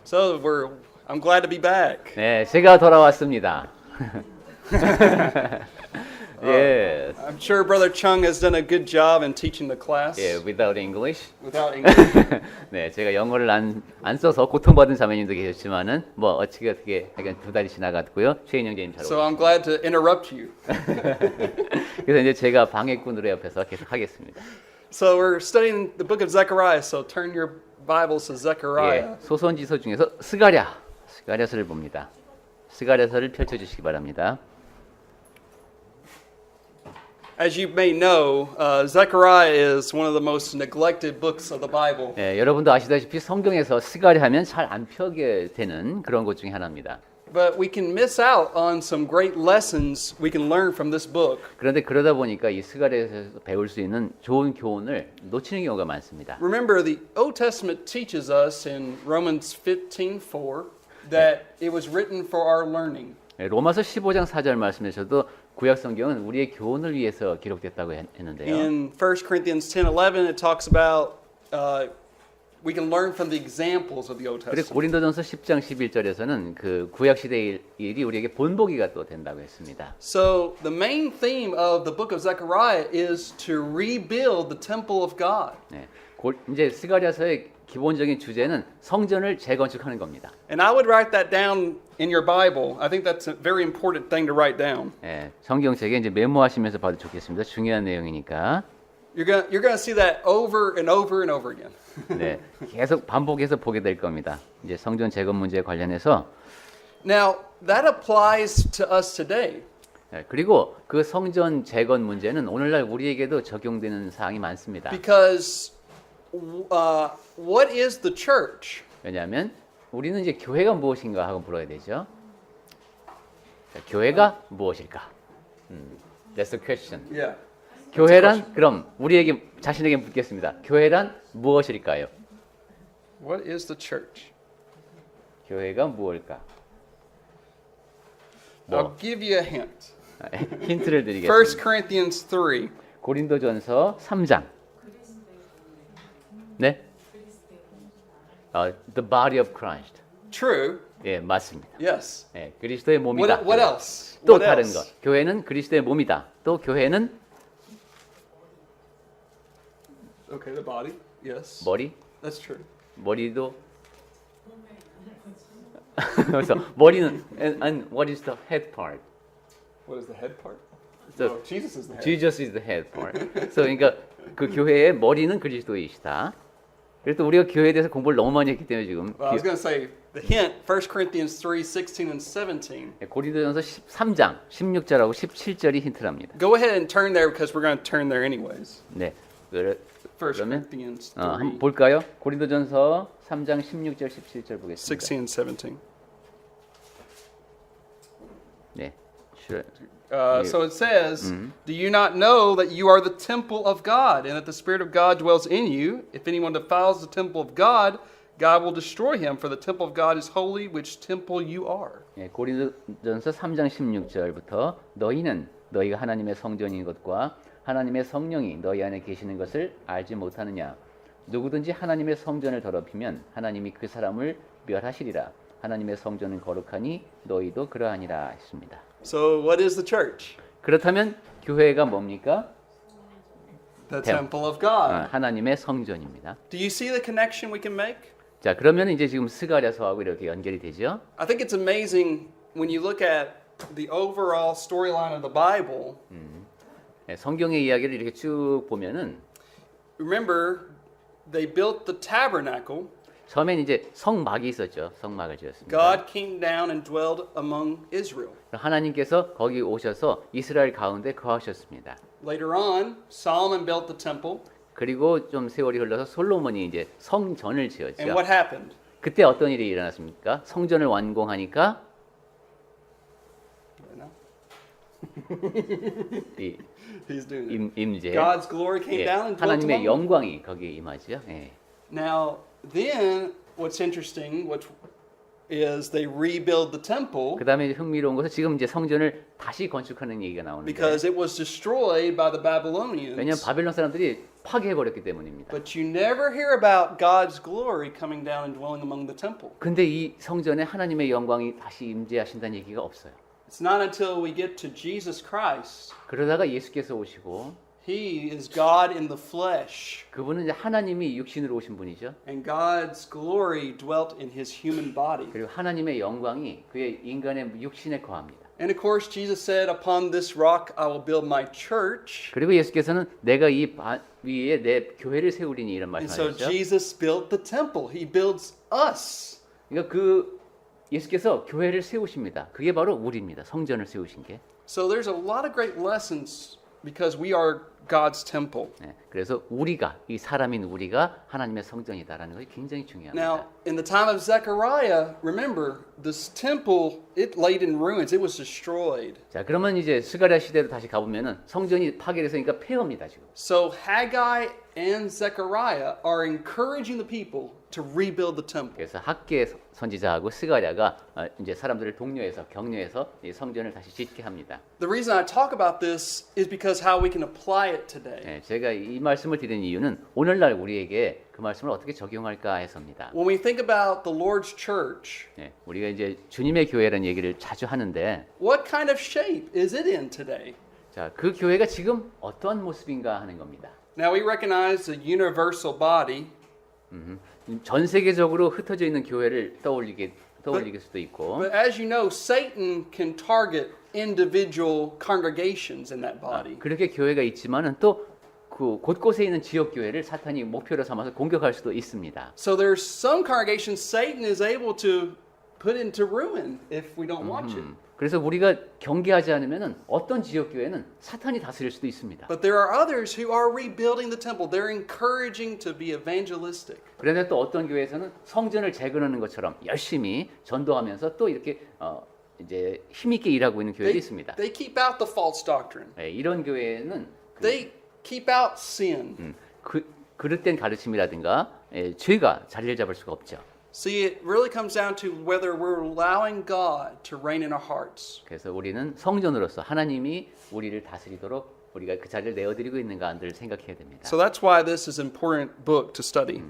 So I'm glad to be back. 네, 제가 돌아왔습니다. Yes. I'm sure Brother Chung has done a good job in teaching the class 예, without English. without English. 네, 제가 영어를 안 써서 고통받은 자매님도 계셨지만은 뭐 어떻게 하여간 2달이 지나갔고요. 최인영 제님 잘 So 오셨습니다. I'm glad to interrupt you. 그래서 이제 제가 방해꾼으로 옆에서 계속 하겠습니다. So we're studying the book of Zechariah. So turn your Bibles to Zechariah. 예, 소선지서 중에서 스가랴서를 봅니다. 스가랴서를 펼쳐주시기 바랍니다. As you may know, Zechariah is one of the most neglected books of the Bible. 예, 여러분도 아시다시피 성경에서 스가랴 하면 잘 안 펴게 되는 그런 것 중에 하나입니다. But we can miss out on some great lessons we can learn from this book. 그런데 그러다 보니까 이 스가랴에서 배울 수 있는 좋은 교훈을 놓치는 경우가 많습니다. Remember, the Old Testament teaches us in Romans 15:4 that it was written for our learning. 예, 로마서 15장 4절 말씀에서도 구약 성경은 우리의 교훈을 위해서 기록됐다고 했는데요. In 1 Corinthians 10:11, it talks about we can learn from the examples of the Old 그리고 Testament. 고린도전서 10장 11절에서는 그 구약 시대의 일이 우리에게 본보기가 또 된다고 했습니다. So the main theme of the book of Zechariah is to rebuild the temple of God. 네, 이제 스가랴서의 기본적인 주제는 성전을 재건축하는 겁니다. And I would write that down in your Bible. I think that's a very important thing to write down. 예, 성경책에 이제 메모하시면서 봐도 좋겠습니다. 중요한 내용이니까. You're gonna see that over and over and over again. 네, 계속 반복해서 보게 될 겁니다. 이제 성전 재건 문제에 관련해서 Now, that applies to us today. 예, 그리고 그 성전 재건 문제는 오늘날 우리에게도 적용되는 사항이 많습니다. Because what is the church? 왜냐하면 우리는 이제 교회가 무엇인가 하고 물어야 되죠. 자, 교회가 무엇일까? That's the question. Yeah. 교회란 그럼 우리에게 자신에게 묻겠습니다. 교회란 무엇일까요? What is the church? 교회가 무엇일까? I'll give you a hint. 힌트를 1 드리겠습니다. Corinthians 3. 고린도전서 3장. 네? The body of Christ. True. 예, 맞습니다. Yes. 예, 그리스도의 몸이다. What else? 또 What 다른 else? 것. 교회는 그리스도의 몸이다. 또 교회는 Okay, the body. Yes. 머리, That's true. 머리도 그래서 머리는 and what is the head part? What is the head part? So Oh, Jesus is the head. Jesus is the head part. So 그러니까 그 교회의 머리는 그리스도이시다. 그래서 우리가 교회에 대해서 공부를 너무 많이 했기 때문에 지금 Well, I was going to say the hint, 1 Corinthians 3, 16 and 17. 고린도전서 13장 16절하고 17절이 힌트랍니다. Go ahead and turn there because we're going to turn there anyways. 네. 1 그러면 Corinthians 한번 3, 볼까요? 고린도전서 3장 16절 17절 보겠습니다. 16 and 17. 네. Sure. So it says, Do you not know that you are the temple of God, and that the Spirit of God dwells in you? If anyone defiles the temple of God, God will destroy him, for the temple of God is holy, which temple you are. 예, 고린도전서 3장 16절부터 너희는 너희가 하나님의 성전인 것과 하나님의 성령이 너희 안에 계시는 것을 알지 못하느냐? 누구든지 하나님의 성전을 더럽히면 하나님이 그 사람을 멸하시리라. 하나님의 성전은 거룩하니 너희도 그러하니라 했습니다. So what is the church? 그렇다면 교회가 뭡니까? The temple of God. 하나님의 성전입니다. Do you see the connection we can make? 자, 그러면 이제 지금 스가랴서하고 이렇게 연결이 되죠. I think it's amazing when you look at the overall storyline of the Bible. 예, 성경의 이야기를 이렇게 쭉 보면은 Remember, they built the tabernacle. 처음엔 이제 성막이 있었죠. 성막을 지었습니다. God came down and dwelled among Israel. 하나님께서 거기 오셔서 이스라엘 가운데 거하셨습니다. Later on, Solomon built the temple. 그리고 좀 세월이 흘러서 솔로몬이 이제 성전을 And 지었죠. what happened? 그때 어떤 일이 일어났습니까? 성전을 완공하니까 이 He's doing it. 임재 God's glory came 예, down and dwelt 하나님의 among them. 영광이 거기에 임하죠. 예. Now, then, what's interesting, what is they rebuild the temple 그다음에 흥미로운 것은 지금 이제 성전을 다시 건축하는 얘기가 나오는데 because it was destroyed by the 왜냐하면 Babylonians. 바벨론 사람들이 파괴해버렸기 때문입니다. But you never hear about God's glory coming down and dwelling among the temple. 근데 이 성전에 하나님의 영광이 다시 임재하신다는 얘기가 없어요. It's not until we get to Jesus Christ. 그러다가 예수께서 오시고 He is God in the flesh. 그분은 이제 하나님이 육신으로 오신 분이죠. And God's glory dwelt in his human body. 그리고 하나님의 영광이 그의 인간의 육신에 거합니다. And of course, Jesus said, "Upon this rock I will build my church." 그리고 예수께서는 내가 이 위에 내 교회를 세우리니 이런 And so 말씀하셨죠. Jesus built the temple. He builds us. 그러니까 그 예수께서 교회를 세우십니다. 그게 바로 우리입니다. 성전을 세우신 게. So there's a lot of great lessons because we are God's temple. 네, 그래서 우리가 이 사람인 우리가 하나님의 성전이다라는 것이 굉장히 중요합니다. Now, in the time of Zechariah, remember, this temple, it laid in ruins. It was destroyed. 자, 그러면 이제 스가랴 시대로 다시 가보면은 성전이 파괴돼서니까 폐허입니다 지금. So Haggai and Zechariah are encouraging the people to rebuild the temple. 그래서 학계 선지자하고 스가랴가 이제 사람들을 독려해서 격려해서 이 성전을 다시 짓게 합니다. The reason I talk about this is because how we can apply it today. 네, 제가 이 말씀을 드리는 이유는 오늘날 우리에게 그 말씀을 어떻게 적용할까 해서입니다. When we think about the Lord's church, 네, 우리가 이제 주님의 교회라는 얘기를 자주 하는데, what kind of shape is it in today? 자, 그 교회가 지금 어떠한 모습인가 하는 겁니다. Now we recognize the universal body, 전 세계적으로 흩어져 있는 교회를 떠올릴 수도 있고, but as you know, Satan can target individual congregations in that body. 그렇게 교회가 있지만은 또 그 곳곳에 있는 지역 교회를 사탄이 목표로 삼아서 공격할 수도 있습니다. So there's some congregations Satan is able to put into ruin if we don't watch it. 그래서 우리가 경계하지 않으면은 어떤 지역 교회는 사탄이 다스릴 수도 있습니다. But there are others who are rebuilding the temple. They're encouraging to be evangelistic. 그런데 또 어떤 교회에서는 성전을 재건하는 것처럼 열심히 전도하면서 또 이렇게 이제 힘 있게 일하고 있는 교회도 있습니다. They keep out the false doctrine. 네, 이런 교회는 They keep out sin. 그릇된 가르침이라든가 죄가 자리를 잡을 수가 없죠. See, it really comes down to whether we're allowing God to reign in our hearts. 그래서 우리는 성전으로서 하나님이 우리를 다스리도록 우리가 그 자리를 내어드리고 있는가 안 늘 생각해야 됩니다. So that's why this is an important book to study.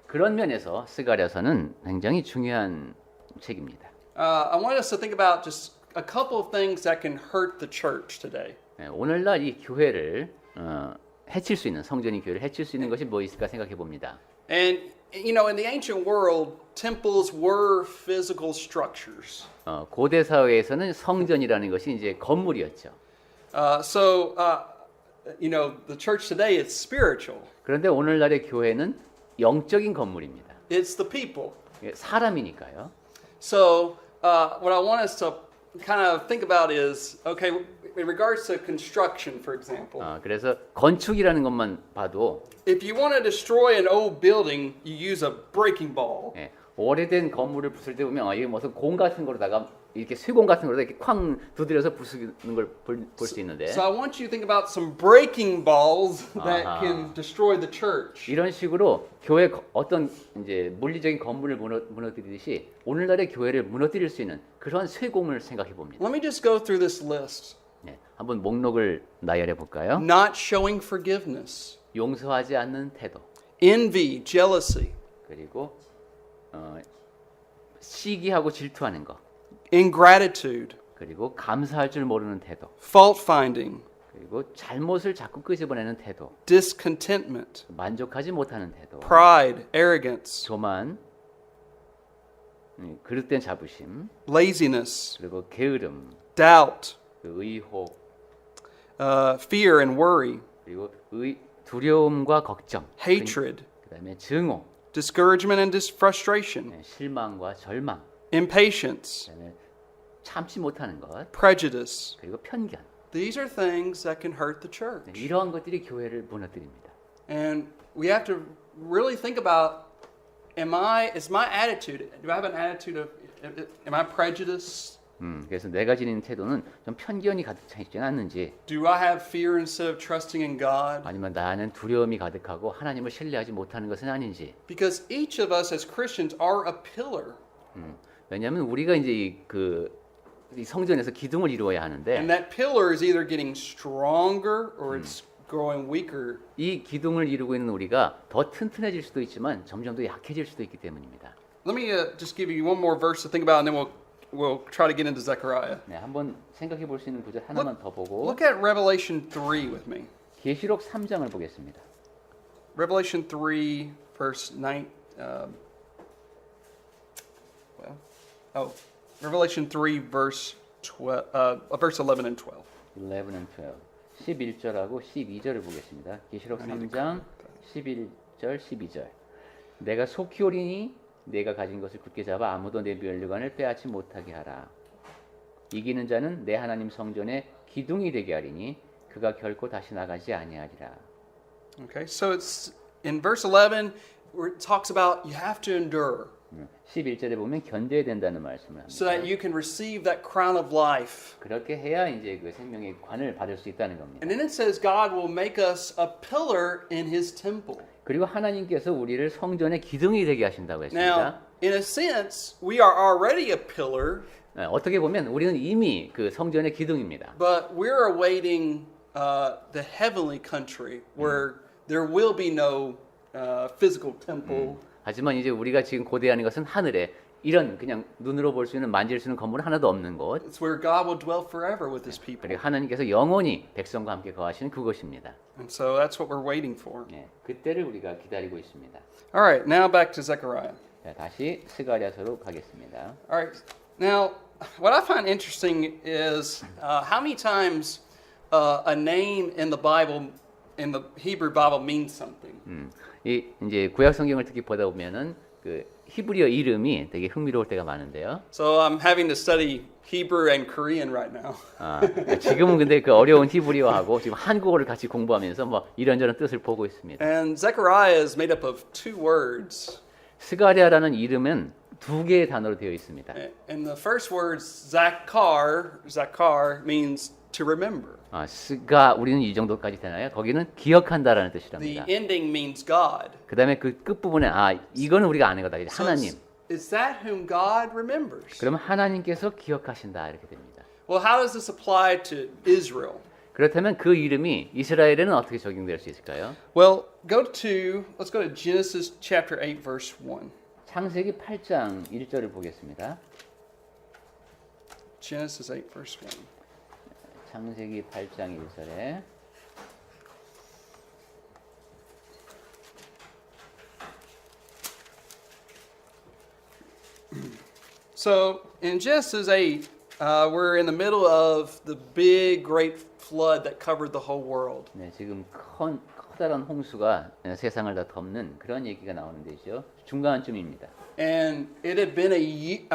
그런 면에서 스가랴서는 굉장히 중요한 책입니다. I want us to think about just a couple of things that can hurt the church today. 네, 오늘날 이 교회를 해칠 수 있는 성전이 교회를 해칠 수 있는 것이 뭐 있을까 생각해 봅니다. And you know, in the ancient world, temples were physical structures. 고대 사회에서는 성전이라는 것이 이제 건물이었죠. You know, the church today is spiritual. 그런데 오늘날의 교회는 영적인 건물입니다. It's the people. 사람이니까요. So what I want us to kind of think about is, okay, in regards to construction, for example, 그래서 건축이라는 것만 봐도 if you want to destroy an old building, you use a breaking ball. 오래된 건물을 부술 때 보면 이게 무슨 공 같은 거로다가 이렇게 쇠공 같은 거로다 이렇게 쾅 두드려서 부수는 걸 볼 수 있는데. So I want you to think about some breaking balls that can destroy the church. 이런 식으로 교회 어떤 이제 물리적인 건물을 무너뜨리듯이 오늘날의 교회를 무너뜨릴 수 있는 그런 쇠공을 생각해 봅니다. Let me just go through this list. 한번 목록을 나열해 볼까요? Not showing forgiveness, 용서하지 않는 태도, envy, jealousy, 그리고 시기하고 질투하는 것, ingratitude, 그리고 감사할 줄 모르는 태도, fault finding, 그리고 잘못을 자꾸 끄집어내는 태도, discontentment, 만족하지 못하는 태도, pride, arrogance, 교만, 그릇된 자부심, laziness, 그리고 게으름, doubt, 의혹, fear and worry, 그리고 두려움과 걱정, hatred, 그다음에 증오, discouragement and frustration, 실망과 절망, impatience, 그다음에 참지 못하는 것, prejudice. 그리고 편견. These are things that can hurt the church. 이러한 것들이 교회를 무너뜨립니다. And we have to really think about, is my attitude, do I have an attitude of, am I prejudiced? 그래서 내가 지닌 태도는 좀 편견이 가득 차 있지는 않는지, Do I have fear instead of trusting in God? 아니면 나는 두려움이 가득하고 하나님을 신뢰하지 못하는 것은 아닌지. Because each of us as Christians are a pillar. 왜냐하면 우리가 이제 이 성전에서 기둥을 이루어야 하는데, And that pillar is either getting stronger or it's growing weaker. 이 기둥을 이루고 있는 우리가 더 튼튼해질 수도 있지만 점점 더 약해질 수도 있기 때문입니다. Let me just give you one more verse to think about, and then we'll try to get into Zechariah. 네, 한번 생각해 볼 수 있는 구절 하나만 더 보고 Look at Revelation 3 with me. 계시록 3장을 보겠습니다. Revelation 3, verse 9. Revelation 3, verse 11 and 12. 11 and 12. 11절하고 12절을 보겠습니다. 계시록 3장 11절 12절. 내가 속히 오리니 내가 가진 것을 굳게 잡아 아무도 내 면류관을 빼앗지 못하게 하라. 이기는 자는 내 하나님 성전의 기둥이 되게 하리니 그가 결코 다시 나가지 아니하리라. Okay, so it's in verse 11 where it talks about you have to endure 11절에 보면 견뎌야 된다는 말씀을 so 합니다. that you can receive that crown of life. 그렇게 해야 이제 그 생명의 관을 받을 수 있다는 겁니다. And then it says God will make us a pillar in his temple. 그리고 하나님께서 우리를 성전의 기둥이 되게 하신다고 했습니다. Now, in a sense, we are already a pillar, 어떻게 보면 우리는 이미 그 성전의 기둥입니다. but we're awaiting the heavenly country where there will be no physical temple. 하지만 이제 우리가 지금 고대하는 것은 하늘에 이런 그냥 눈으로 볼 수 있는 만질 수 있는 건물 하나도 없는 곳. It's where God will dwell forever with his people. 그리고 하나님께서 영원히 백성과 함께 거하시는 그곳입니다. And so that's what we're waiting for. 네, 그때를 우리가 기다리고 있습니다. All right, now back to Zechariah. 자, 다시 스가랴서로 가겠습니다. All right, now what I find interesting is how many times a name in the Bible, in the Hebrew Bible, means something. 이 이제 구약 성경을 특히 보다 보면은 그 히브리어 이름이 되게 흥미로울 때가 많은데요. So I'm having to study Hebrew and Korean right now. 지금은 근데 그 어려운 히브리어하고 지금 한국어를 같이 공부하면서 뭐 이런저런 뜻을 보고 있습니다. And Zechariah is made up of two words. 스가랴라는 이름은 두 개의 단어로 되어 있습니다. And the first word, Zakar means to remember. 스가 우리는 이 정도까지 되나요? 거기는 기억한다라는 뜻이랍니다. The ending means God. 그다음에 그 끝부분에 이거는 우리가 아는 거다. So 하나님. is that whom God remembers? 그러면 하나님께서 기억하신다 이렇게 됩니다. Well, how does this apply to Israel? 그렇다면 그 이름이 이스라엘에는 어떻게 적용될 수 있을까요? Well, let's go to Genesis chapter 8 verse 1. 창세기 8장 1절을 보겠습니다. Genesis 8 verse 1. 창세기 8장 1절에 So in Genesis 8, we're in the middle of the big, great flood that covered the whole world. 네, 지금 커다란 홍수가 세상을 다 덮는 그런 얘기가 나오는 데죠. 중간쯤입니다. And it had been a year,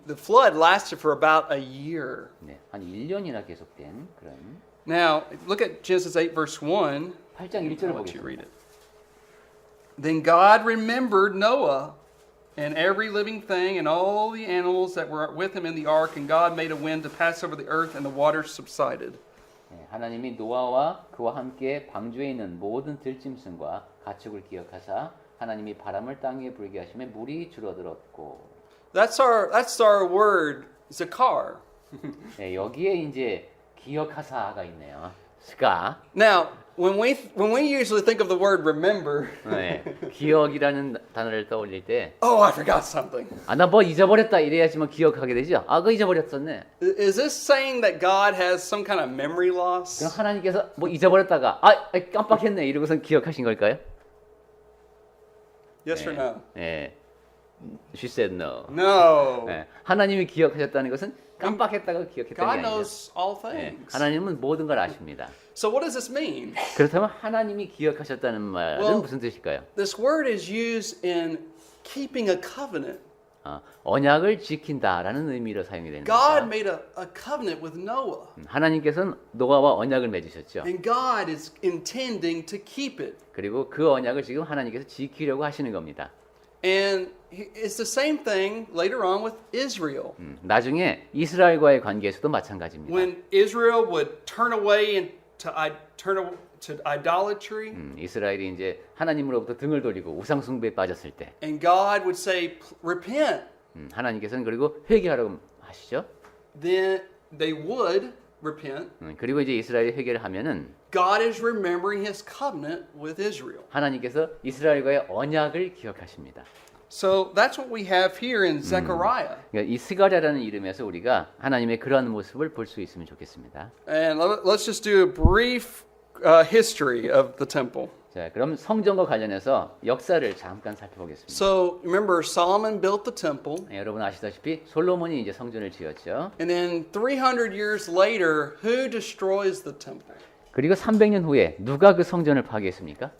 the flood lasted for about a year. 네, 한 1년이나 계속된 그런. Now, look at Genesis 8 verse 1. 8장 1절을 I'll let you read 보겠습니다. it. Then God remembered Noah and every living thing and all the animals that were with him in the ark, and God made a wind to pass over the earth, and the waters subsided. 네, 하나님이 노아와 그와 함께 방주에 있는 모든 들짐승과 가축을 기억하사 하나님이 바람을 땅에 불게 하심에 물이 줄어들었고. That's our word, Zakar. 네, 여기에 이제 기억하사가 있네요. 스가. Now, when we usually think of the word remember, 네, 기억이라는 단어를 떠올릴 때, oh, I forgot something. 나 뭐 잊어버렸다 이래야지만 기억하게 되죠. 그거 잊어버렸었네. Is this saying that God has some kind of memory loss? 그럼 하나님께서 뭐 잊어버렸다가 깜빡했네 이러고선 기억하신 걸까요? Yes or no? 네. She said no. No. 네, 하나님이 기억하셨다는 것은 깜빡했다가 기억했다는 게 God 아니에요. knows all 네, things. 하나님은 모든 걸 아십니다. So what does this mean? 그렇다면 하나님이 기억하셨다는 말은 Well, 무슨 뜻일까요? This word is used in keeping a covenant. 언약을 지킨다라는 의미로 사용이 되는 God 겁니다. made a covenant with Noah. 하나님께서는 노아와 언약을 맺으셨죠. And God is intending to keep it. 그리고 그 언약을 지금 하나님께서 지키려고 하시는 겁니다. And it's the same thing later on with Israel. 나중에 이스라엘과의 관계에서도 마찬가지입니다. When Israel would turn away to idolatry, 이스라엘이 이제 하나님으로부터 등을 돌리고 우상 숭배에 빠졌을 때, and God would say, repent, 하나님께서는 그리고 회개하라고 하시죠. then they would, repent, 그리고 이제 이스라엘이 회개를 하면은 God is remembering His covenant with Israel. 하나님께서 이스라엘과의 언약을 기억하십니다. So that's what we have here in Zechariah. 그러니까 이 스가랴라는 이름에서 우리가 하나님의 그러한 모습을 볼 수 있으면 좋겠습니다. And let's just do a brief history of the temple. 자, 그럼 성전과 관련해서 역사를 잠깐 살펴보겠습니다. So remember, Solomon built the temple, 여러분 아시다시피 솔로몬이 이제 성전을 지었죠. and then 300 years later, who destroys the temple? 그리고 300년 후에 누가 그 성전을 파괴했습니까?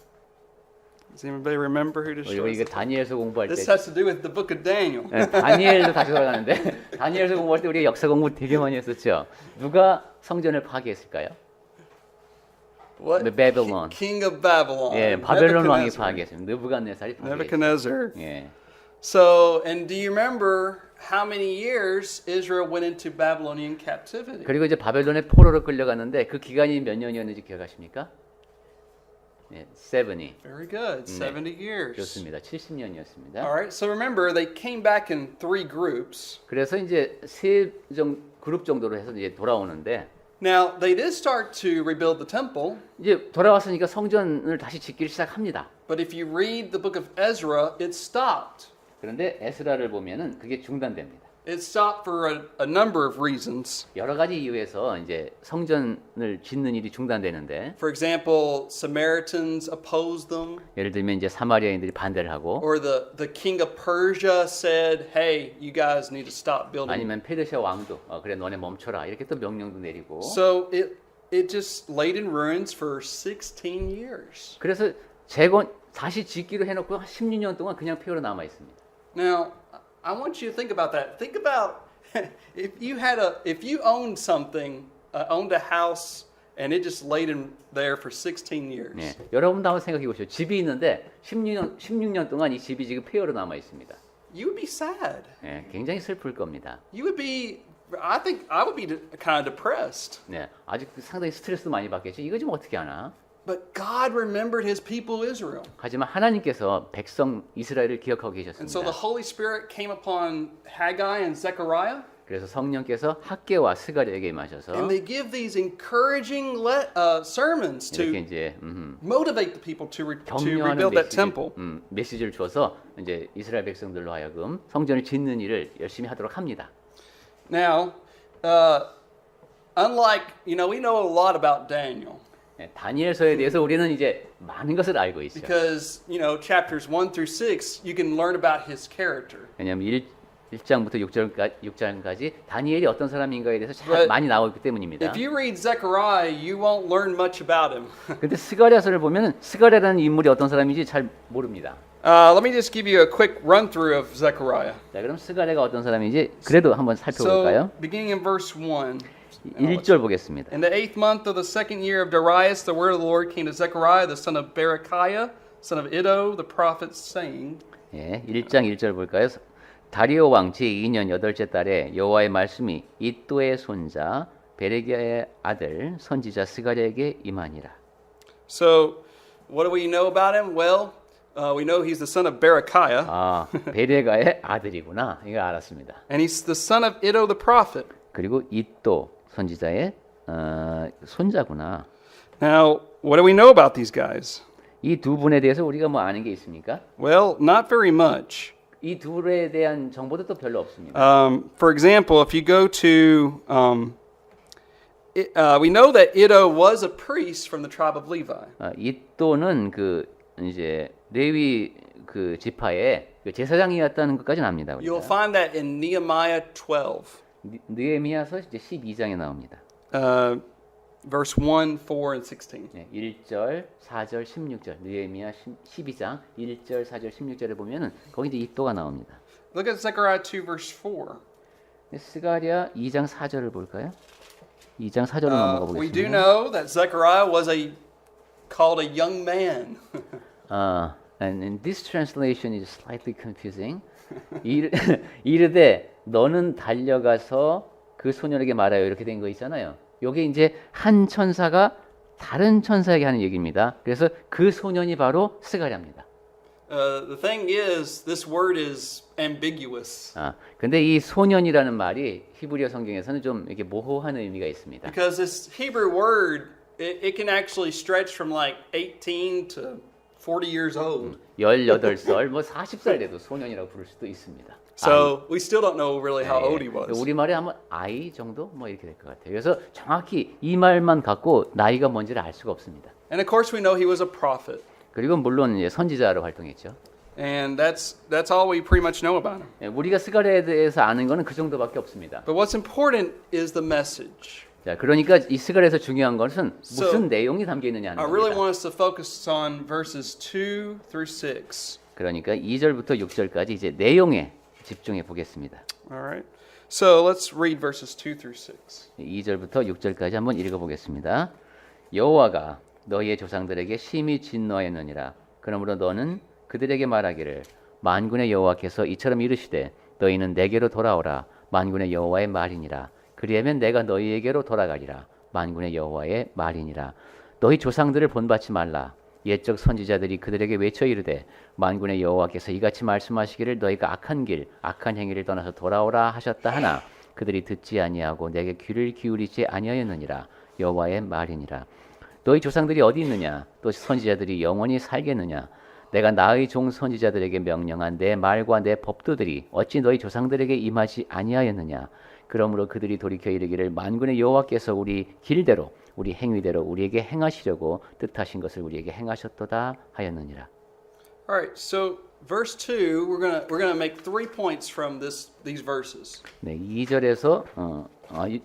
Does anybody remember who 우리가 destroys 이거 it? 다니엘서 공부할 때 This has to do with the book of Daniel. 다니엘도 다시 돌아가는데 다니엘서 공부할 때 우리가 역사 공부 되게 많이 했었죠. 누가 성전을 파괴했을까요? What? Babylon. King of Babylon. 예, 바벨론 왕이 Nebuchadnezzar. 파괴했습니다. 느부갓네살이 파괴했습니다. Nebuchadnezzar. 예. So, and do you remember how many years Israel went into Babylonian captivity? 그리고 이제 바벨론의 포로로 끌려갔는데 그 기간이 몇 년이었는지 기억하십니까? 예, 70. Very good. 70 years. 좋습니다. 70년이었습니다. All right. So remember, they came back in 3 groups. 그래서 이제 그룹 정도로 해서 이제 돌아오는데 Now, they did start to rebuild the temple, 이제 돌아왔으니까 성전을 다시 짓기를 시작합니다. but if you read the book of Ezra, it stopped. 그런데 에스라를 보면은 그게 중단됩니다. It stopped for a number of reasons. 여러 가지 이유에서 이제 성전을 짓는 일이 중단되는데 For example, Samaritans opposed them, 예를 들면 이제 사마리아인들이 반대를 하고 or the king of Persia said, "Hey, you guys need to stop building." 아니면 페르시아 왕도 그래 너네 멈춰라 이렇게 또 명령도 내리고 So it just laid in ruins for 16 years. 그래서 다시 짓기로 해놓고 한 16년 동안 그냥 폐허로 남아 있습니다. Now, I want you to think about that. Think about if you owned something, owned a house, and it just laid in there for 16 years. 네, 여러분도 한번 생각해 보시죠. 집이 있는데 16년 동안 이 집이 지금 폐허로 남아 있습니다. You would be sad. 네, 굉장히 슬플 겁니다. You would be. I think I would be kind of depressed. 네, 아직 상당히 스트레스도 많이 받겠죠. 이거 좀 어떻게 하나? But God remembered His people Israel, 하지만 하나님께서 백성 이스라엘을 기억하고 and so the 계셨습니다. Holy Spirit came upon Haggai and Zechariah, 그래서 성령께서 학개와 스가랴에게 임하셔서 and they give these encouraging sermons to 이렇게 이제 motivate the people to 격려하는 rebuild that temple. 메시지를 줘서 이제 이스라엘 백성들로 하여금 성전을 짓는 일을 열심히 하도록 합니다. Now, unlike, we know a lot about Daniel 네, 다니엘서에 대해서 우리는 이제 많은 것을 알고 있죠. because, chapters 1 through 6, you can learn about his character. 왜냐하면 1장부터 6장까지 다니엘이 어떤 사람인가에 대해서 잘 But 많이 나오기 때문입니다. If you read Zechariah, you won't learn much about him. 근데 스가랴서를 보면은 스가랴라는 인물이 어떤 사람인지 잘 모릅니다. Let me just give you a quick run through of Zechariah. 자, 그럼 스가랴가 어떤 사람인지 그래도 한번 So, 살펴볼까요? beginning in verse 1. 1절 보겠습니다. In the 8th month of the 2nd year of Darius, the word of the Lord came to Zechariah, the son of Berechiah, son of Iddo, the prophet, saying, 예, 1장 1절 볼까요? 다리오 왕 제2년 8째 달에 여호와의 말씀이 이또의 손자 베레기야의 아들 선지자 스가랴에게 임하니라. So, what do we know about him? Well, we know he's the son of Berechiah, 아, 베레가의 아들이구나. 이거 알았습니다. and he's the son of Iddo the prophet. 그리고 이또 선지자의 손자구나. Now, what do we know about these guys? 이 두 분에 대해서 우리가 뭐 아는 게 있습니까? Well, not very much. 이 둘에 대한 정보도 또 별로 없습니다. For example, if you go to, we know that Iddo was a priest from the tribe of Levi. 이또는 그 이제 레위 그 지파의 그 제사장이었다는 것까지는 압니다. You'll 우리가. find that in Nehemiah 12, 느헤미야서 이제 12장에 나옵니다. verse 1, 4, and 16. 네, 1절, 4절, 16절. 느헤미야 12장 1절, 4절, 16절에 보면은 거기 이제 이또가 나옵니다. Look at Zechariah 2, verse 4. 스가랴 2장 4절을 볼까요? 2장 4절로 넘어가 We do 보겠습니다. know that Zechariah was called a young man. And this translation is slightly confusing. 이르되 너는 달려가서 그 소년에게 말하여 이렇게 된 거 있잖아요. 요게 이제 한 천사가 다른 천사에게 하는 얘기입니다. 그래서 그 소년이 바로 스가랴입니다. The thing is, this word is ambiguous 근데 이 소년이라는 말이 히브리어 성경에서는 좀 이렇게 모호한 의미가 있습니다. because this Hebrew word it can actually stretch from like 18 to 40 years old. 18살, 뭐 40살 돼도 소년이라고 부를 수도 있습니다. So we still don't know really how old he was. 우리말에 아마 아이 정도 뭐 이렇게 될 것 같아요. 그래서 정확히 이 말만 갖고 나이가 뭔지를 알 수가 없습니다. And of course we know he was a prophet. 그리고 물론 이제 선지자로 활동했죠. And that's all we pretty much know about him. 우리가 스가랴에 대해서 아는 거는 그 정도밖에 없습니다. But what's important is the message. 자, 그러니까 이 스가랴에서 중요한 것은 무슨 내용이 담겨 있느냐 하는 I really 겁니다. want us to focus on verses 2 through 6. 그러니까 2절부터 6절까지 이제 내용에 집중해 보겠습니다. All right. So let's read verses 2 through 6. 2절부터 6절까지 한번 읽어 보겠습니다. 여호와가 너희의 조상들에게 심히 진노하였느니라. 그러므로 너는 그들에게 말하기를 만군의 여호와께서 이처럼 이르시되 너희는 내게로 돌아오라. 만군의 여호와의 말이니라. 그리하면 내가 너희에게로 돌아가리라. 만군의 여호와의 말이니라. 너희 조상들을 본받지 말라. 옛적 선지자들이 그들에게 외쳐 이르되 만군의 여호와께서 이같이 말씀하시기를 너희가 악한 길 악한 행위를 떠나서 돌아오라 하셨다 하나 그들이 듣지 아니하고 내게 귀를 기울이지 아니하였느니라. 여호와의 말이니라. 너희 조상들이 어디 있느냐? 또 선지자들이 영원히 살겠느냐? 내가 나의 종 선지자들에게 명령한 내 말과 내 법도들이 어찌 너희 조상들에게 임하지 아니하였느냐? 그러므로 그들이 돌이켜 이르기를 만군의 여호와께서 우리 길대로 우리 행위대로 우리에게 행하시려고 뜻하신 것을 우리에게 행하셨도다 하였느니라. All right. So verse 2, we're going to make 3 points from these verses. 네, 2절에서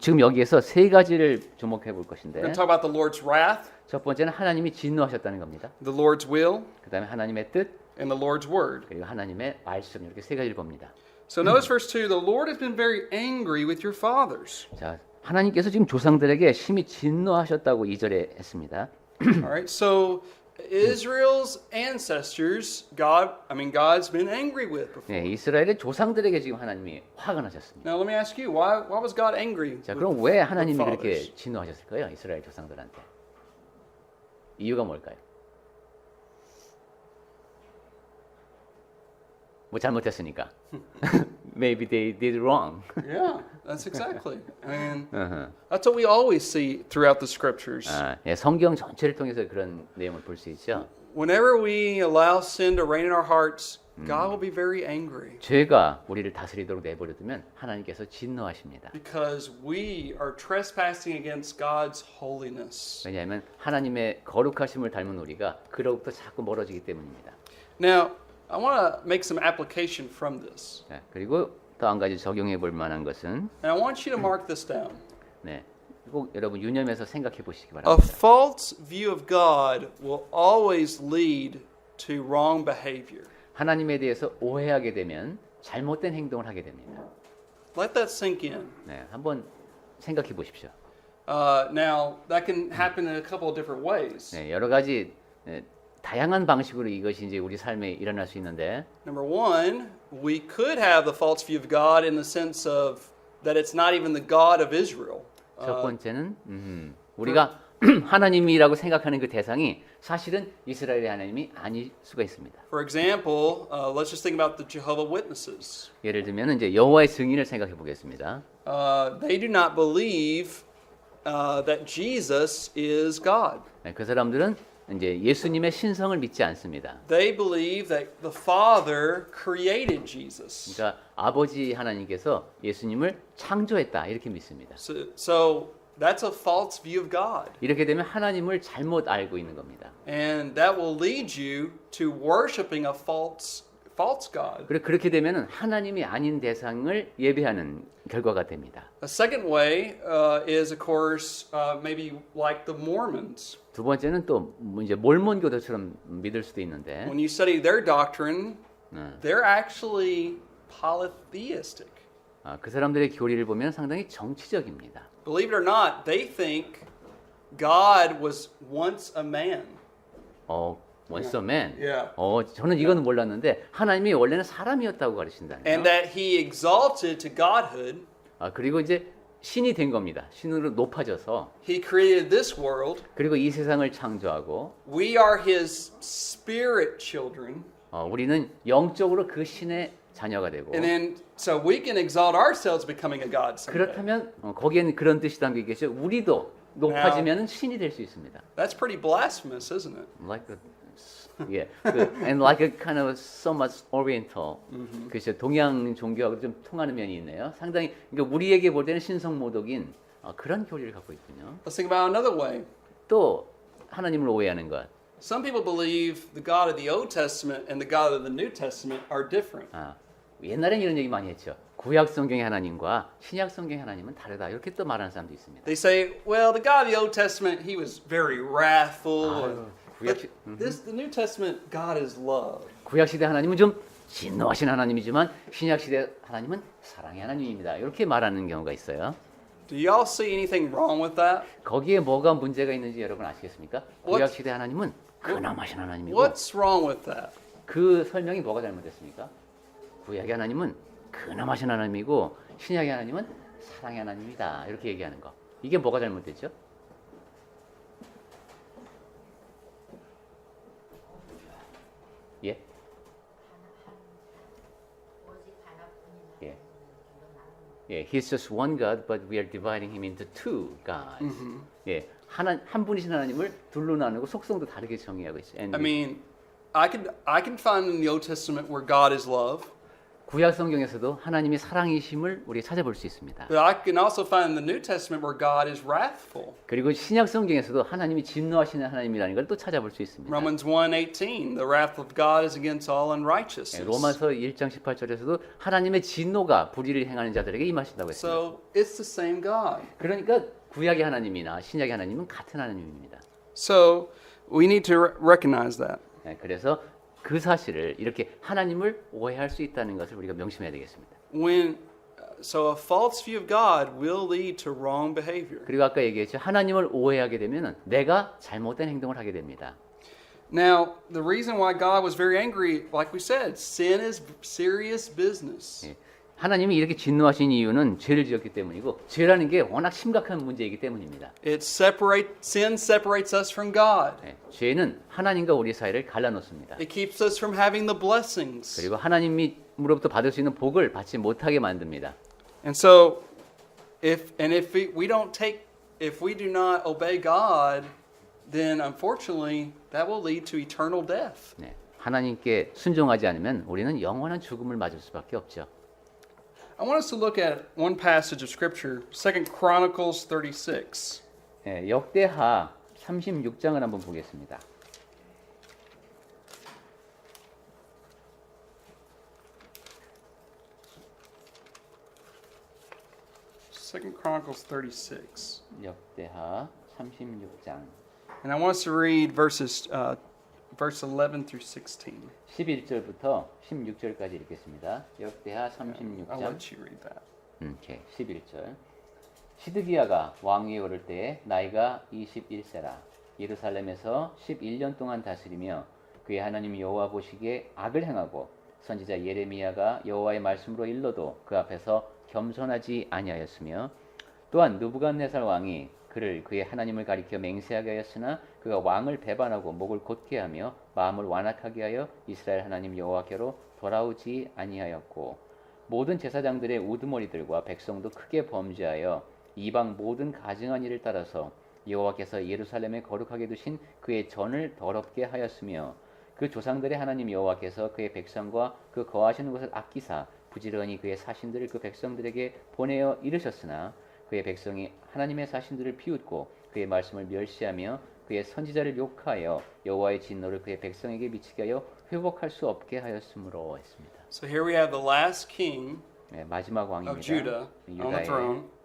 지금 여기에서 세 가지를 주목해 볼 We're 것인데 going to talk about the Lord's wrath, 첫 번째는 하나님이 진노하셨다는 겁니다. the Lord's will, 그다음에 하나님의 뜻 and the Lord's word. 그리고 하나님의 말씀 이렇게 세 가지를 봅니다. So notice verse 2, the Lord has been very angry with your fathers. 자, 하나님께서 지금 조상들에게 심히 진노하셨다고 2절에 했습니다. All right. So Israel's ancestors, God's been angry with before. 네, 이스라엘의 조상들에게 지금 하나님이 화가 나셨습니다. Now let me ask you, why was God angry? 자, with 그럼 왜 하나님이 the 그렇게 fathers? 진노하셨을까요? 이스라엘 조상들한테. 이유가 뭘까요? 뭐 잘못했으니까. Maybe they did wrong. Yeah, that's exactly. I mean, Uh-huh. that's what we always see throughout the scriptures. 예, 성경 전체를 통해서 그런 내용을 볼 수 있죠. Whenever we allow sin to reign in our hearts, God will be very angry 죄가 우리를 다스리도록 내버려두면 하나님께서 진노하십니다. because we are trespassing against God's holiness. 왜냐하면 하나님의 거룩하심을 닮은 우리가 그로부터 자꾸 멀어지기 때문입니다. Now, I want to make some application from this. 자, 그리고 또 한 가지 적용해 볼 만한 것은 And I want you to mark this down. 네, 꼭 여러분 유념해서 생각해 보시기 A 바랍니다. false view of God will always lead to wrong behavior. 하나님에 대해서 오해하게 되면 잘못된 행동을 하게 됩니다. Let that sink in. 네, 한번 생각해 보십시오. Now, that can happen in a couple of different ways. 네, 여러 가지 다양한 방식으로 이것이 이제 우리 삶에 일어날 수 있는데 Number one, we could have the false view of God in the sense of that it's not even the God of Israel. 첫 번째는 우리가 하나님이라고 생각하는 그 대상이 사실은 이스라엘의 하나님이 아닐 수가 있습니다. For example, let's just think about the Jehovah Witnesses. 예를 들면 이제 여호와의 증인을 생각해 보겠습니다. They do not believe that Jesus is God. 네, 그 사람들은 이제 예수님의 신성을 믿지 않습니다. They believe that the Father created Jesus. 그러니까 아버지 하나님께서 예수님을 창조했다 이렇게 믿습니다. So that's a false view of God. 이렇게 되면 하나님을 잘못 알고 있는 겁니다. And that will lead you to worshiping a false God. 그리고 그렇게 되면 하나님이 아닌 대상을 예배하는 결과가 됩니다. A second way is, of course, maybe like the Mormons. 두 번째는 또 이제 몰몬교도처럼 믿을 수도 있는데 When you study their doctrine, they're actually polytheistic. 그 사람들의 교리를 보면 상당히 정치적입니다. Believe it or not, they think God was once a man. once a man. Yeah. 저는 이거는 몰랐는데 하나님이 원래는 사람이었다고 가르친다는 And 거예요. that he exalted to godhood. 그리고 이제 신이 된 겁니다. 신으로 높아져서 He created this world. 그리고 이 세상을 창조하고 We are his spirit children. 우리는 영적으로 그 신의 자녀가 되고 And then, so we can exalt ourselves becoming a God someday. 그렇다면 거기에는 그런 뜻이 담겨 있겠죠. 우리도 높아지면 신이 될 수 있습니다. That's pretty blasphemous, isn't it? Like a, yeah, and like a kind of so much Oriental. 그렇죠. 동양 종교하고 좀 통하는 면이 있네요. 상당히 그러니까 우리에게 볼 때는 신성모독인 그런 교리를 갖고 있군요. Let's think about another way. 또 하나님을 오해하는 것. Some people believe the God of the Old Testament and the God of the New Testament are different. 옛날엔 이런 얘기 많이 했죠. 구약 성경의 하나님과 신약 성경의 하나님은 다르다. 이렇게 또 말하는 사람도 있습니다. They say, well, the God of the Old Testament, he was very wrathful. But the New Testament, God is love. 구약 시대 하나님은 좀 진노하신 하나님이지만 신약 시대 하나님은 사랑의 하나님입니다. 이렇게 말하는 경우가 있어요. Do y'all see anything wrong with that? 거기에 뭐가 문제가 있는지 여러분 아시겠습니까? 구약 시대 하나님은 근엄하신 하나님이고 What's wrong with that? 그 설명이 뭐가 잘못됐습니까? 구약의 하나님은 근엄하신 하나님이고 신약의 하나님은 사랑의 하나님이다. 이렇게 얘기하는 거. 이게 뭐가 잘못됐죠? 예? 예. 예, He's just one God, but we are dividing him into two gods. 예, 한 분이신 하나님을 둘로 나누고 속성도 다르게 정의하고 있어요. I mean, I can find in the Old Testament where God is love. 구약 성경에서도 하나님이 사랑이심을 우리가 찾아볼 수 있습니다. But I can also find in the New Testament where God is wrathful. 그리고 신약 성경에서도 하나님이 진노하시는 하나님이라는 걸 또 찾아볼 수 있습니다. Romans 1:18, the wrath of God is against all unrighteousness. 로마서 1장 18절에서도 하나님의 진노가 불의를 행하는 자들에게 임하신다고 했습니다. So it's the same God. 그러니까 구약의 하나님이나 신약의 하나님은 같은 하나님입니다. So we need to recognize that. 그래서 그 사실을 이렇게 하나님을 오해할 수 있다는 것을 우리가 명심해야 되겠습니다. So a false view of God will lead to wrong behavior. 그리고 아까 얘기했죠. 하나님을 오해하게 되면 내가 잘못된 행동을 하게 됩니다. Now, the reason why God was very angry, like we said, sin is serious business. 예. 하나님이 이렇게 진노하신 이유는 죄를 지었기 때문이고 죄라는 게 워낙 심각한 문제이기 때문입니다. Sin separates us from God. 예. 죄는 하나님과 우리 사이를 갈라놓습니다. It keeps us from having the blessings. 그리고 하나님으로부터 받을 수 있는 복을 받지 못하게 만듭니다. And so, if we do not obey God, then unfortunately that will lead to eternal death. 네. 하나님께 순종하지 않으면 우리는 영원한 죽음을 맞을 수밖에 없죠. I want us to look at one passage of scripture, 2 Chronicles 36. 네, 역대하 36장을 한번 보겠습니다. Second Chronicles 36. 역대하 36장 And I want us to read verse 11 through 16. 11절부터 16절까지 읽겠습니다. 역대하 I'll 36장 let you read that. 오케이. 11절. 시드기야가 왕위에 오를 때에 나이가 21세라. 예루살렘에서 11년 동안 다스리며 그의 하나님 여호와 보시기에 악을 행하고 선지자 예레미야가 여호와의 말씀으로 일러도 그 앞에서 겸손하지 아니하였으며 또한 느부갓네살 왕이 그를 그의 하나님을 가리켜 맹세하게 하였으나 그가 왕을 배반하고 목을 곧게 하며 마음을 완악하게 하여 이스라엘 하나님 여호와께로 돌아오지 아니하였고 모든 제사장들의 우두머리들과 백성도 크게 범죄하여 이방 모든 가증한 일을 따라서 여호와께서 예루살렘에 거룩하게 두신 그의 전을 더럽게 하였으며 그 조상들의 하나님 여호와께서 그의 백성과 그 거하시는 곳을 아끼사 부지런히 그의 사신들을 그 백성들에게 보내어 이르셨으나 그의 백성이 하나님의 사신들을 비웃고 그의 말씀을 멸시하며 그의 선지자를 욕하여 여호와의 진노를 그의 백성에게 미치게 하여 회복할 수 없게 하였으므로 했습니다. So here we have the last king 네, 마지막 of 왕입니다. Judah on the throne. 유다의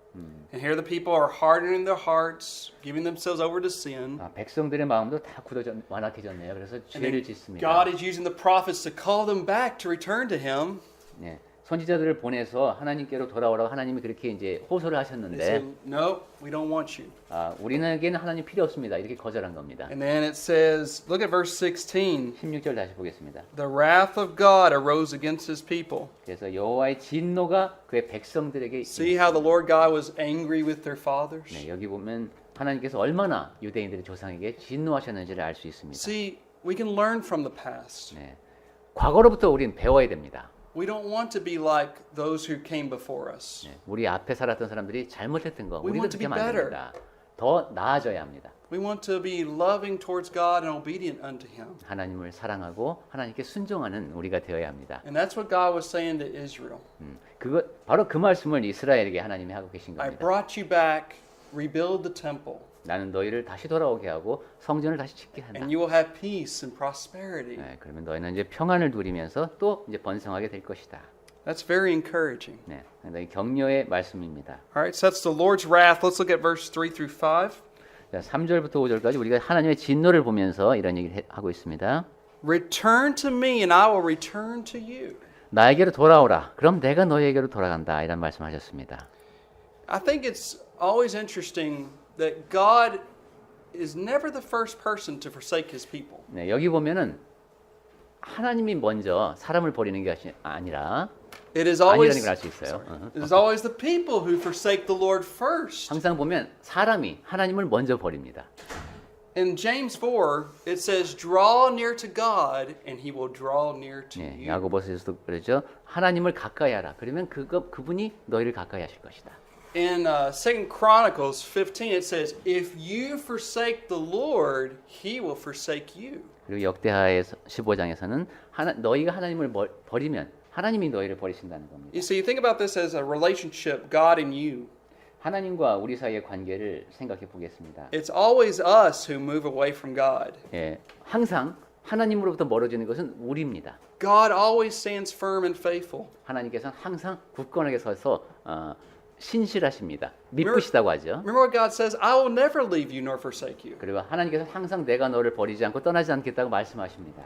And here the people are hardening their hearts, giving themselves over to sin. 백성들의 마음도 다 완악해졌네요. 그래서 And 죄를 then 짓습니다. God is using the prophets to call them back to return to Him. 네, 선지자들을 보내서 하나님께로 돌아오라고 하나님이 그렇게 이제 호소를 They 하셨는데 said, "No, we don't want you." 우리에게는 하나님 필요 없습니다. 이렇게 거절한 겁니다. And then it says, look at verse 16. 16절 다시 보겠습니다. The wrath of God arose against His people. 그래서 여호와의 진노가 그의 백성들에게 See how the Lord God was angry with their fathers? 네, 여기 보면 하나님께서 얼마나 유대인들의 조상에게 진노하셨는지를 알 수 있습니다. See, we can learn from the past. 네, 과거로부터 우리는 배워야 됩니다. We don't want to be like those who came before us. 우리 앞에 살았던 사람들이 잘못했던 거 We 우리도 want to 그렇게 be 하면 안 됩니다. 더 나아져야 합니다. We want to be loving towards God and obedient unto Him. 하나님을 사랑하고 하나님께 순종하는 우리가 되어야 합니다. And that's what God was saying to Israel. 그거 바로 그 말씀을 이스라엘에게 하나님이 하고 계신 I 겁니다. brought you back, rebuild the temple, 나는 너희를 다시 돌아오게 하고 성전을 다시 짓게 한다. and you will have peace and prosperity. 네, 그러면 너희는 이제 평안을 누리면서 또 이제 번성하게 될 것이다. That's very encouraging. 네, 상당히 격려의 말씀입니다. All right, so that's the Lord's wrath. Let's look at verse 3 through 5. 자, 3절부터 5절까지 우리가 하나님의 진노를 보면서 이런 얘기를 하고 있습니다. Return to me, and I will return to you. 나에게로 돌아오라. 그럼 내가 너희에게로 돌아간다. 이런 말씀하셨습니다. I think it's always interesting that God is never the first person to forsake His people. 네, 여기 보면은 하나님이 먼저 사람을 버리는 게 아니라 It is 아니라는 always 걸 알 수 있어요. it is always the people who forsake the Lord first. 항상 보면 사람이 하나님을 먼저 버립니다. In James 4, it says, "Draw near to God, and He will draw near to 네, you." 야고보서에서도 그러죠. 하나님을 가까이 하라. 그러면 그분이 너희를 가까이 하실 것이다. In 2 Chronicles 15, it says, "If you forsake the Lord, He will forsake you." 그리고 역대하의 15장에서는 너희가 하나님을 버리면 하나님이 너희를 버리신다는 겁니다. You see, you think about this as a relationship, God and you. 하나님과 우리 사이의 관계를 생각해 보겠습니다. It's always us who move away from God. 예, 항상 하나님으로부터 멀어지는 것은 우리입니다. God always stands firm and faithful. 하나님께서는 항상 굳건하게 서서 신실하십니다. 믿으시다고 하죠. Remember what God says, "I will never leave you nor forsake you." 그리고 하나님께서는 항상 내가 너를 버리지 않고 떠나지 않겠다고 말씀하십니다.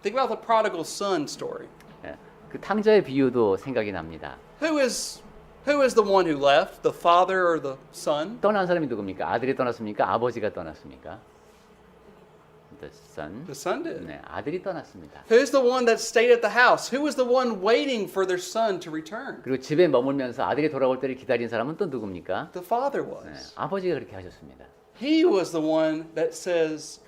Think about the prodigal son story. 예, 그 탕자의 비유도 생각이 납니다. Who is the one who left? The father or the son? 떠난 사람이 누굽니까? 아들이 떠났습니까? 아버지가 떠났습니까? The son. The son did. 네, 아들이 떠났습니다. Who's the one that stayed at the house? Who was the one waiting for their son to return? 그리고 집에 머물면서 아들이 돌아올 때를 기다린 사람은 또 누굽니까? The father 네, was. 아버지가 그렇게 하셨습니다. He was the one that says,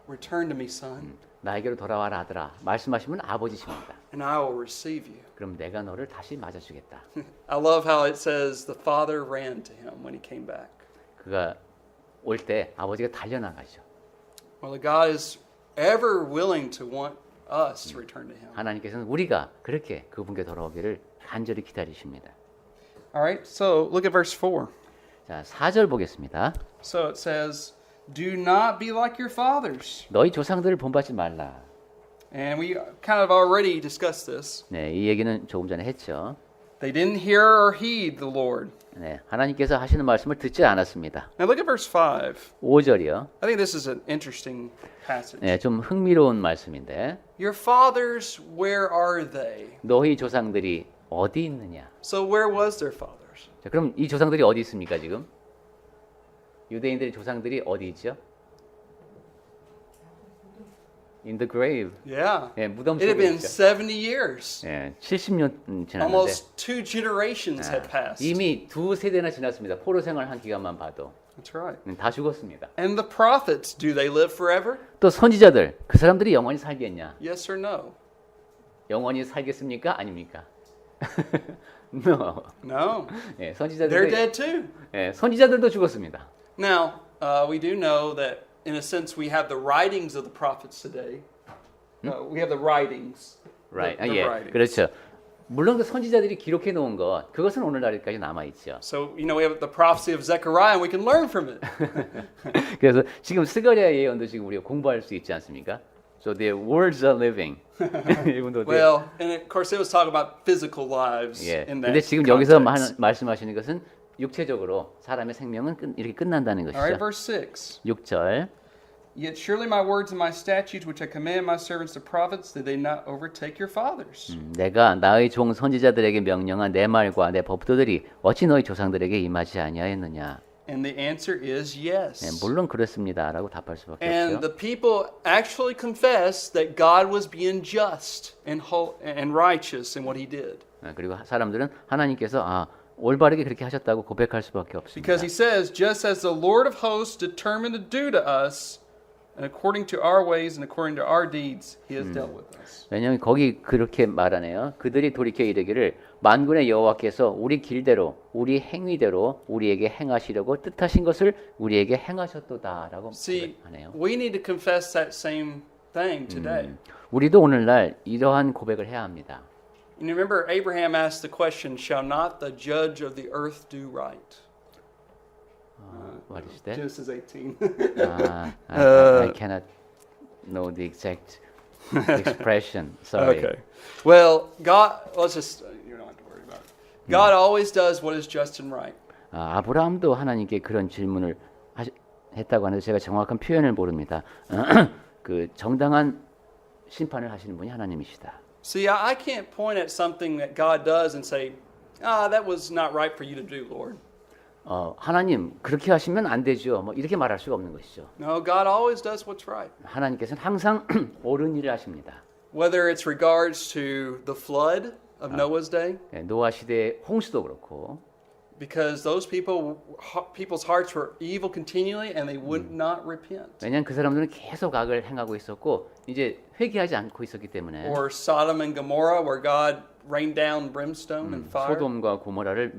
"Return to me, son, 나에게로 돌아와라 아들아. 말씀하시면 아버지십니다. and I will receive you." 그럼 내가 너를 다시 맞아주겠다. I love how it says the father ran to him when he came back. 그가 올 때 아버지가 달려나가죠. Well, God is ever willing to want us to return to him. 하나님께서는 우리가 그렇게 그분께 돌아오기를 간절히 기다리십니다. All right, so look at verse 4. 자, 4절 보겠습니다. So it says, "Do not be like your fathers." 너희 조상들을 본받지 말라. And we kind of already discussed this. 네, 이 얘기는 조금 전에 했죠. They didn't hear or heed the Lord. 네, 하나님께서 하시는 말씀을 듣지 않았습니다. Now look at verse 5. 5절이요. I think this is an interesting passage. 네, 좀 흥미로운 말씀인데 Your fathers, where are they? 너희 조상들이 어디 있느냐? So where was their fathers? 자, 그럼 이 조상들이 어디 있습니까 지금? 유대인들의 조상들이 어디 있죠? In the grave. Yeah. 예, 무덤 It had 속에 been 있죠. 70 years. 예, 70년 지났는데 Almost 2 generations had passed. 이미 두 세대나 지났습니다. 포로 생활한 기간만 봐도 That's right. 다 죽었습니다. And the prophets, do they live forever? 또 선지자들 그 사람들이 영원히 살겠냐? Yes or no? 영원히 살겠습니까? 아닙니까? no. No. 예, They're 선지자들 dead too. 예, 선지자들도 죽었습니다. Now, we do know that in a sense we have the writings of the prophets today. We have the writings. Right. The 예, writings. 그렇죠. 물론 그 선지자들이 기록해 놓은 것 그것은 오늘날까지 남아 있죠. So, we have the prophecy of Zechariah and we can learn from it. 그래서 지금 스가랴 예언도 지금 우리가 공부할 수 있지 않습니까? So the words are living. 이분도 Well, and of course it was talking about physical lives 예. in that 근데 지금 여기서 context. 말씀하시는 것은 육체적으로 사람의 생명은 이렇게 끝난다는 All right, 것이죠. verse 6. 6절. Yet surely my words and my statutes which I command my servants the prophets, did they not overtake your fathers? 내가 나의 종 선지자들에게 명령한 내 말과 내 법도들이 어찌 너희 조상들에게 임하지 아니하였느냐? And the answer is yes. 네, 물론 그렇습니다라고 답할 수밖에 And 없죠. the people actually confessed that God was being just and righteous in what he did. 그리고 사람들은 하나님께서 올바르게 그렇게 하셨다고 고백할 수밖에 없습니다. Because he says, just as the Lord of hosts determined to do to us, and according to our ways and according to our deeds, He has dealt with us. 왜냐하면 거기 그렇게 말하네요. 그들이 돌이켜 이르기를 만군의 여호와께서 우리 길대로 우리 행위대로 우리에게 행하시려고 뜻하신 것을 우리에게 행하셨도다라고 See, 하네요. we need to confess that same thing today. 우리도 오늘날 이러한 고백을 해야 합니다. And you remember Abraham asked the question, shall not the judge of the earth do right? What is that? Genesis 18. I cannot know the exact expression. Sorry. Okay. Well, God, let's just, you don't have to worry about it. God always does what is just and right. 아브라함도 하나님께 그런 질문을 했다고 하는데 제가 정확한 표현을 모릅니다. 그 정당한 심판을 하시는 분이 하나님이시다. See, I can't point at something that God does and say, that was not right for you to do, Lord. 하나님 그렇게 하시면 안 되죠. 뭐 이렇게 말할 수가 없는 것이죠. No, God always does what's right. 하나님께서는 항상 옳은 일을 하십니다. Whether it's regards to the flood of Noah's day, 노아 시대의 홍수도 그렇고 because those people's hearts were evil continually and they would not repent. 왜냐하면 그 사람들은 계속 악을 행하고 있었고 이제 회개하지 않고 있었기 때문에 Or Sodom and Gomorrah, where God rained down brimstone and fire. 소돔과 고모라를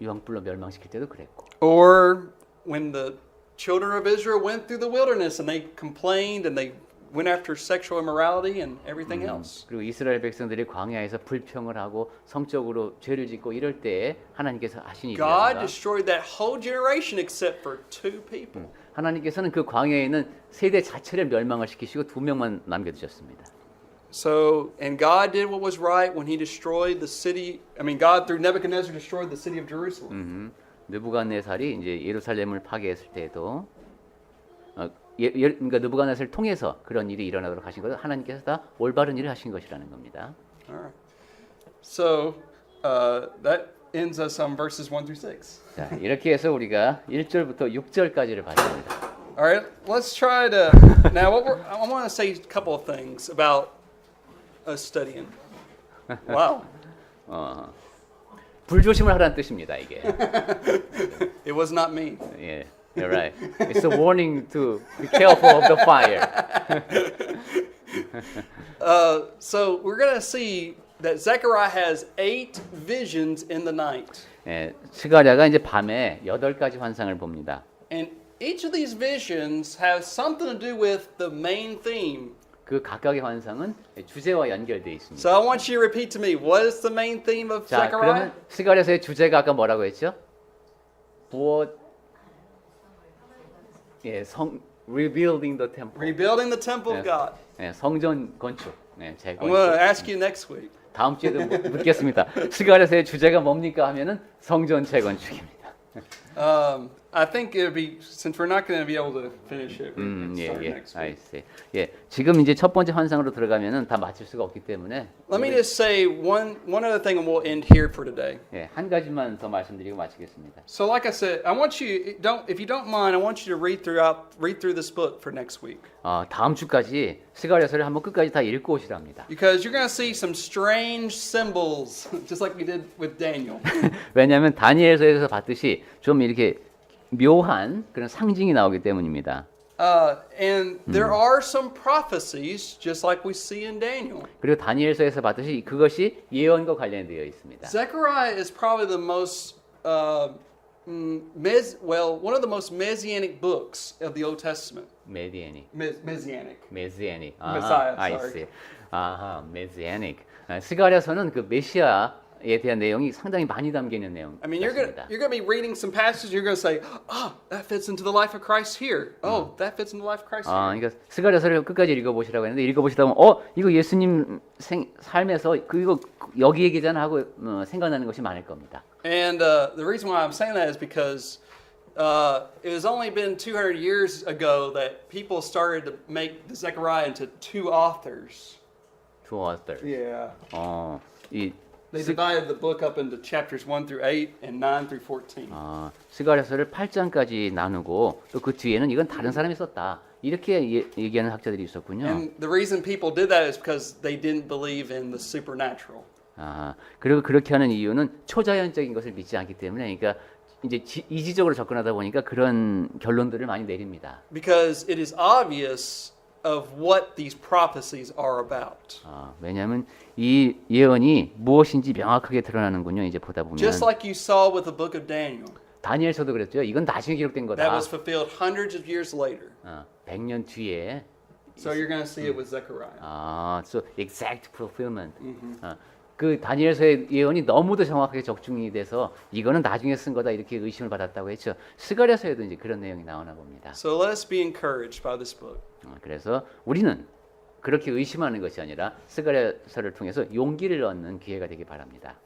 유황불로 멸망시킬 때도 그랬고. Or when the children of Israel went through the wilderness and they complained and they went after sexual immorality and everything else. 그리고 이스라엘 백성들이 광야에서 불평을 하고 성적으로 죄를 짓고 이럴 때에 하나님께서 하신 God 일이랍니다. destroyed that whole generation except for 2 people. 하나님께서는 그 광야에 있는 세대 자체를 멸망을 시키시고 2명만 남겨두셨습니다. So, and God did what was right when He destroyed the city. God through Nebuchadnezzar destroyed the city of Jerusalem. 느부갓네살이 이제 예루살렘을 파괴했을 때에도 그러니까 느부갓네살을 통해서 그런 일이 일어나도록 하신 것은 하나님께서 다 올바른 일을 하신 것이라는 겁니다. All right. So that ends us on verses 1 through 6. 자, 이렇게 해서 우리가 1절부터 6절까지를 봤습니다. All right, let's try to now. I want to say a couple of things about us studying. Wow, 불조심을 하라는 뜻입니다, 이게. it was not me. 예, you're right. It's a warning to be careful of the fire. So we're going to see that Zechariah has 8 visions in the night. 예, 스가랴가 이제 밤에 8가지 환상을 봅니다. And each of these visions has something to do with the main theme. 그 각각의 환상은 주제와 연결되어 있습니다. So I want you to repeat to me, what is the main theme of 자, Zechariah? 그러면 스가랴서의 주제가 아까 뭐라고 했죠? rebuilding the temple. Rebuilding the temple of Yes. God. 예, 성전 건축, I'm going 재건축. to ask you next week. 다음 주에도 묻겠습니다. 스가랴서의 주제가 뭡니까 하면은 성전 재건축입니다. I think it would be, since we're not going to be able to finish it, we can start next I week. see. 예, 지금 이제 첫 번째 환상으로 들어가면은 다 맞출 수가 없기 때문에 Let me just say one other thing, and we'll end here for today. 예, 한 가지만 더 말씀드리고 마치겠습니다. So, like I said, I want you if you don't mind, I want you to read through this book for next week, 다음 주까지 스가랴서를 한번 끝까지 다 읽고 오시랍니다. because you're going to see some strange symbols, just like we did with Daniel. 왜냐하면 다니엘서에서 봤듯이 좀 이렇게 묘한 그런 상징이 나오기 때문입니다. And there are some prophecies, just like we see in Daniel. 그리고 다니엘서에서 봤듯이 그것이 예언과 관련되어 있습니다. Zechariah is probably the most one of the most messianic books of the Old Testament. 메디애닉, Messianic. 메시애닉, Messiah, I sorry. see. 아하, 메시애닉. 스가랴서는 그 메시아에 대한 내용이 상당히 많이 담겨 있는 내용. You're gonna be reading some passages. You're gonna say, "Oh, that fits into the life of Christ here. Oh, that fits into the life of Christ here." 그러니까 스가랴서를 끝까지 읽어보시라고 했는데 읽어보시다 보면 이거 예수님 삶에서 이거 여기 얘기잖아 하고 생각나는 것이 많을 겁니다. And the reason why I'm saying that is because it has only been 200 years ago that people started to make Zechariah into 2 authors. Two authors. Yeah. 이 They divided the book up into chapters 1 through 8 and 9 through 14. 스가랴서를 8장까지 나누고 또 그 뒤에는 이건 다른 사람이 썼다. 이렇게 얘기하는 학자들이 있었군요. And the reason people did that is because they didn't believe in the supernatural. 그리고 그렇게 하는 이유는 초자연적인 것을 믿지 않기 때문에 그러니까 이제 이지적으로 접근하다 보니까 그런 결론들을 많이 내립니다. Because it is obvious of what these prophecies are about. 왜냐하면 이 예언이 무엇인지 명확하게 드러나는군요. 이제 보다 보면. Just like you saw with the book of Daniel. 다니엘서도 그랬죠. 이건 나중에 기록된 That 거다. was fulfilled hundreds of years later. 100년 뒤에. So you're going to see it with Zechariah. So exact fulfillment. 그 다니엘서의 예언이 너무도 정확하게 적중이 돼서 이거는 나중에 쓴 거다 이렇게 의심을 받았다고 했죠. 스가랴서에도 이제 그런 내용이 나오나 봅니다. So let us be encouraged by this book. 그래서 우리는 그렇게 의심하는 것이 아니라 스가랴서를 통해서 용기를 얻는 기회가 되길 바랍니다.